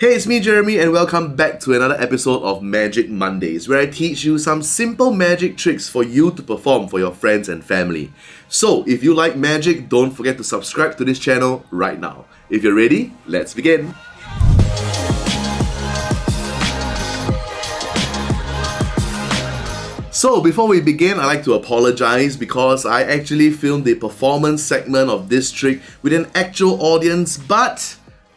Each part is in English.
Hey, it's me Jeremy and welcome back to another episode of Magic Mondays, where I teach you some simple magic tricks for you to perform for your friends and family. So if you like magic, don't forget to subscribe to this channel right now. If you're ready, let's begin. So before we begin, I'd like to apologize because I actually filmed the performance segment of this trick with an actual audience, but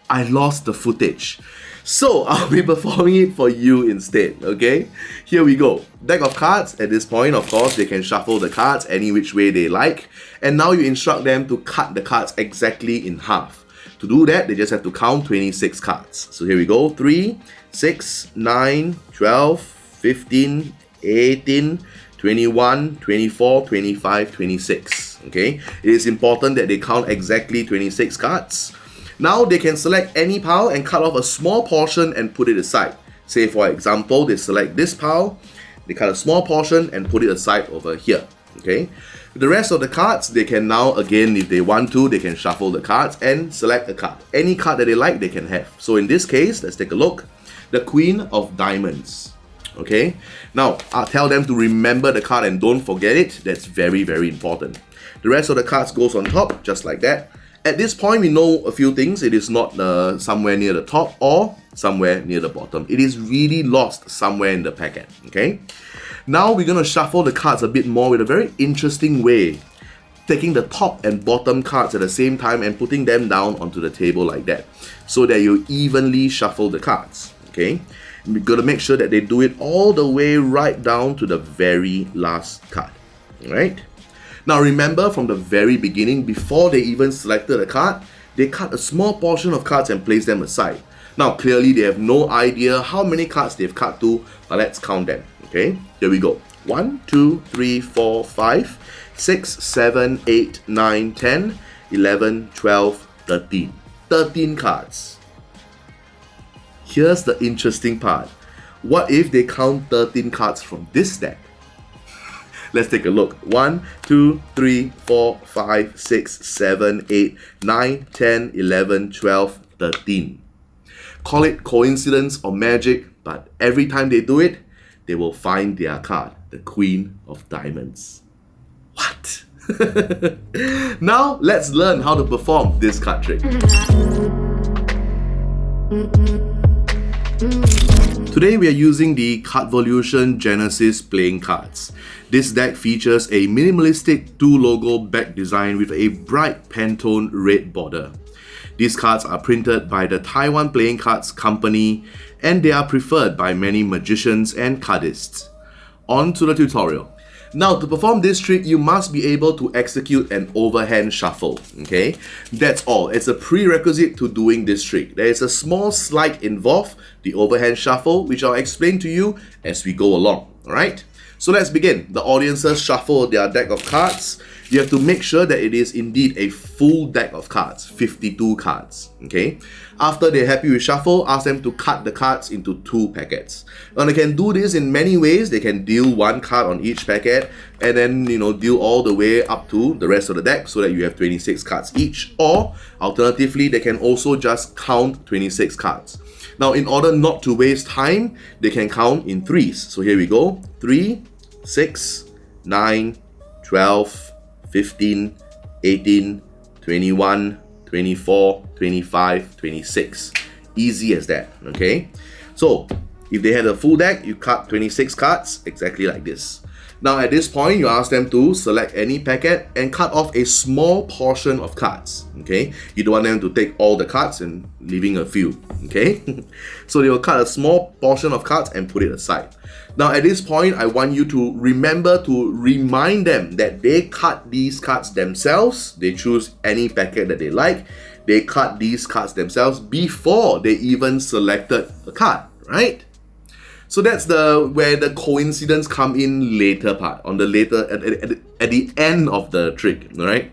I lost the footage. So I'll be performing it for you instead, okay? Here we go. Deck of cards. At this point, of course, they can shuffle the cards any which way they like. And now you instruct them to cut the cards exactly in half. To do that, they just have to count 26 cards. So here we go. 3, 6, 9, 12, 15, 18, 21, 24, 25, 26. Okay? It is important that they count exactly 26 cards. Now they can select any pile and cut off a small portion and put it aside. Say for example, they select this pile, they cut a small portion and put it aside over here. Okay. The rest of the cards, they can now, again, if they want to, they can shuffle the cards and select a card. Any card that they like, they can have. So in this case, let's take a look. The Queen of Diamonds. Okay. Now, I'll tell them to remember the card and don't forget it. That's very, very important. The rest of the cards goes on top, just like that. At this point, we know a few things. It is not somewhere near the top or somewhere near the bottom. It is really lost somewhere in the packet, okay? Now we're going to shuffle the cards a bit more with a very interesting way. Taking the top and bottom cards at the same time and putting them down onto the table like that. So that you evenly shuffle the cards, okay? We've got to make sure that they do it all the way right down to the very last card, alright? Now remember, from the very beginning, before they even selected a card, they cut a small portion of cards and place them aside. Now clearly they have no idea how many cards they've cut to, but let's count them. Okay, here we go. 1, 2, 3, 4, 5, 6, 7, 8, 9, 10, 11, 12, 13. 13 cards. Here's the interesting part. What if they count 13 cards from this deck? Let's take a look. 1, 2, 3, 4, 5, 6, 7, 8, 9, 10, 11, 12, 13. Call it coincidence or magic, but every time they do it, they will find their card, the Queen of Diamonds. What? Now, let's learn how to perform this card trick. Today we are using the CardVolution Genesis playing cards. This deck features a minimalistic 2-logo back design with a bright Pantone red border. These cards are printed by the Taiwan Playing Cards Company and they are preferred by many magicians and cardists. On to the tutorial. Now, to perform this trick, you must be able to execute an overhand shuffle, okay? That's all. It's a prerequisite to doing this trick. There is a small slide involved, the overhand shuffle, which I'll explain to you as we go along, alright? So let's begin. The audiences shuffle their deck of cards. You have to make sure that it is indeed a full deck of cards, 52 cards, okay? After they're happy with shuffle, ask them to cut the cards into 2 packets. And they can do this in many ways. They can deal 1 card on each packet and then, deal all the way up to the rest of the deck so that you have 26 cards each. Or, alternatively, they can also just count 26 cards. Now, in order not to waste time, they can count in 3s. So here we go. 3, 6, 9, 12, 15, 18, 21, 24, 25, 26. Easy as that, okay? So, if they had a full deck, you cut 26 cards, exactly like this. Now at this point, you ask them to select any packet and cut off a small portion of cards, okay? You don't want them to take all the cards and leaving a few, okay? So they will cut a small portion of cards and put it aside. Now at this point, I want you to remember to remind them that they cut these cards themselves. They choose any packet that they like. They cut these cards themselves before they even selected a card, right? So that's where the coincidence come in later part, on the later, at the end of the trick, alright?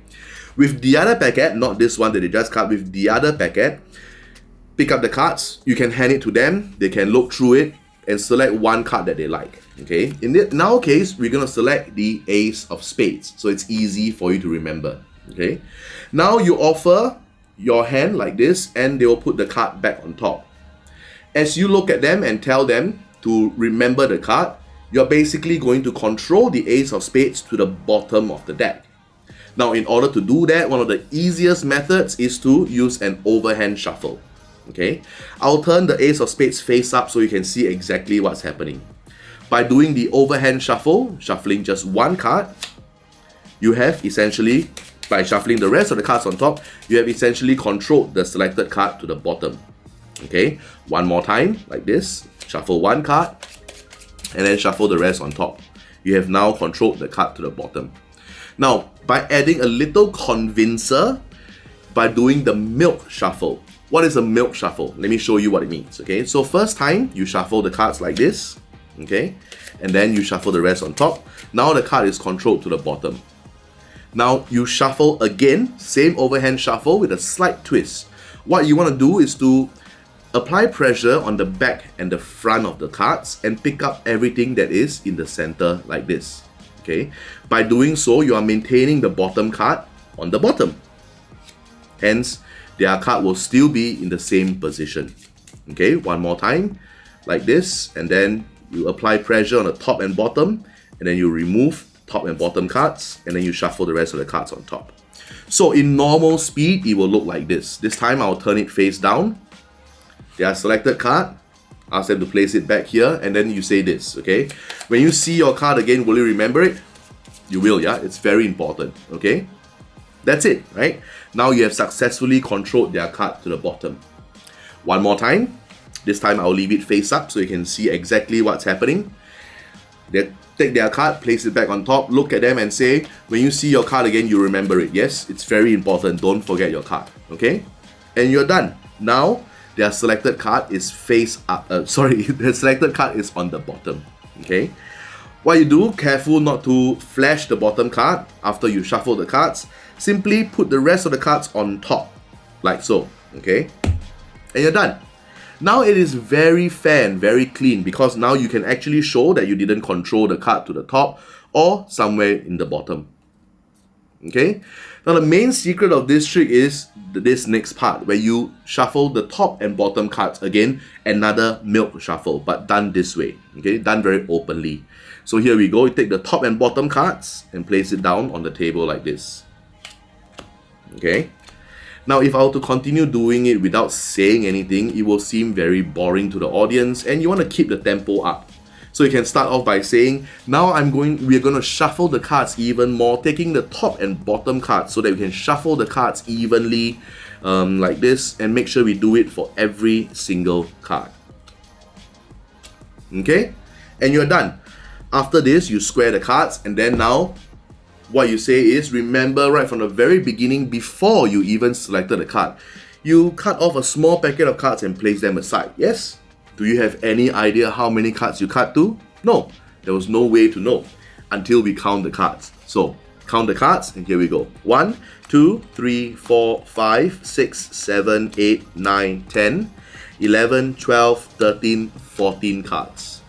With the other packet, not this one that they just cut, with the other packet, pick up the cards, you can hand it to them, they can look through it, and select 1 card that they like, okay? In our case, we're going to select the Ace of Spades, so it's easy for you to remember, okay? Now you offer your hand like this, and they will put the card back on top. As you look at them and tell them to remember the card, you're basically going to control the ace of spades to the bottom of the deck. Now, in order to do that, one of the easiest methods is to use an overhand shuffle. Okay, I'll turn the ace of spades face up so you can see exactly what's happening. By doing the overhand shuffle, shuffling just one card, you have essentially, by shuffling the rest of the cards on top, you have essentially controlled the selected card to the bottom. Okay, one more time, like this, shuffle one card, and then shuffle the rest on top. You have now controlled the card to the bottom. Now, by adding a little convincer, by doing the milk shuffle. What is a milk shuffle? Let me show you what it means, okay? So first time, you shuffle the cards like this, okay? And then you shuffle the rest on top. Now the card is controlled to the bottom. Now you shuffle again, same overhand shuffle with a slight twist. What you want to do is to apply pressure on the back and the front of the cards and pick up everything that is in the center like this, okay? By doing so, you are maintaining the bottom card on the bottom. Hence, their card will still be in the same position. Okay, one more time, like this, and then you apply pressure on the top and bottom, and then you remove top and bottom cards, and then you shuffle the rest of the cards on top. So in normal speed, it will look like this. This time I'll turn it face down. Their selected card, ask them to place it back here, and then you say this, okay? When you see your card again, will you remember it? You will, yeah? It's very important, okay? That's it, right? Now you have successfully controlled their card to the bottom. One more time. This time I'll leave it face up so you can see exactly what's happening. They take their card, place it back on top, look at them and say, when you see your card again, you remember it. Yes, it's very important. Don't forget your card, okay? And you're done. Now, their selected card is face up. Their selected card is on the bottom, okay? What you do, careful not to flash the bottom card after you shuffle the cards. Simply put the rest of the cards on top, like so, okay? And you're done. Now it is very fair and very clean because now you can actually show that you didn't control the card to the top or somewhere in the bottom. Okay? Now the main secret of this trick is this next part where you shuffle the top and bottom cards again, another milk shuffle, but done this way, okay? Done very openly. So here we go, you take the top and bottom cards and place it down on the table like this. Okay? Now if I were to continue doing it without saying anything, it will seem very boring to the audience and you want to keep the tempo up. So you can start off by saying, now we're going to shuffle the cards even more, taking the top and bottom cards so that we can shuffle the cards evenly like this and make sure we do it for every single card. Okay? And you're done. After this, you square the cards and then now what you say is, remember right from the very beginning, before you even selected the card, you cut off a small packet of cards and place them aside. Yes? Do you have any idea how many cards you cut to? No, there was no way to know until we count the cards. So, count the cards and here we go. 1, 2, 3, 4, 5, 6, 7, 8, 9, 10, 11, 12, 13, 14 cards.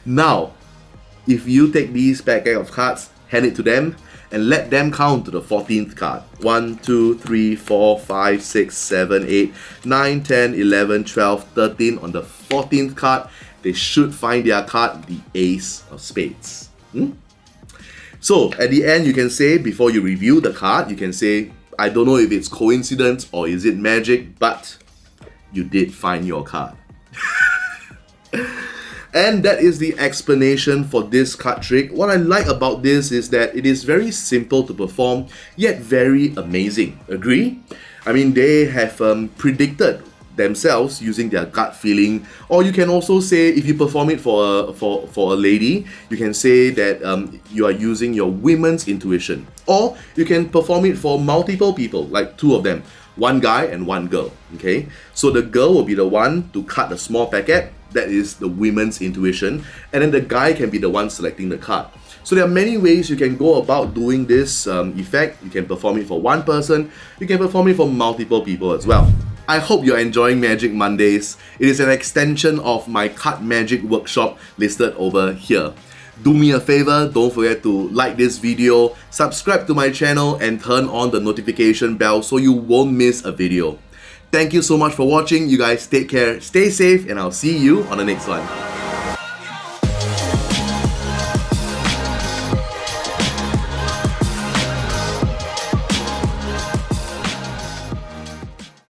Now, if you take these packet of cards, hand it to them, and let them count to the 14th card. 1, 2, 3, 4, 5, 6, 7, 8, 9, 10, 11, 12, 13. On the 14th card, they should find their card, the ace of spades. So, at the end, you can say, before you review the card, you can say, I don't know if it's coincidence or is it magic, but you did find your card. And that is the explanation for this card trick. What I like about this is that it is very simple to perform, yet very amazing. Agree? I mean, they have predicted themselves using their gut feeling. Or you can also say, if you perform it for a lady, you can say that you are using your women's intuition. Or you can perform it for multiple people, like two of them. One guy and one girl, okay? So the girl will be the one to cut the small packet. That is the women's intuition, and then the guy can be the one selecting the card. So there are many ways you can go about doing this effect. You can perform it for one person, you can perform it for multiple people as well. I hope you're enjoying Magic Mondays. It is an extension of my card magic workshop listed over here. Do me a favor, don't forget to like this video, subscribe to my channel and turn on the notification bell so you won't miss a video. Thank you so much for watching. You guys take care, stay safe, and I'll see you on the next one.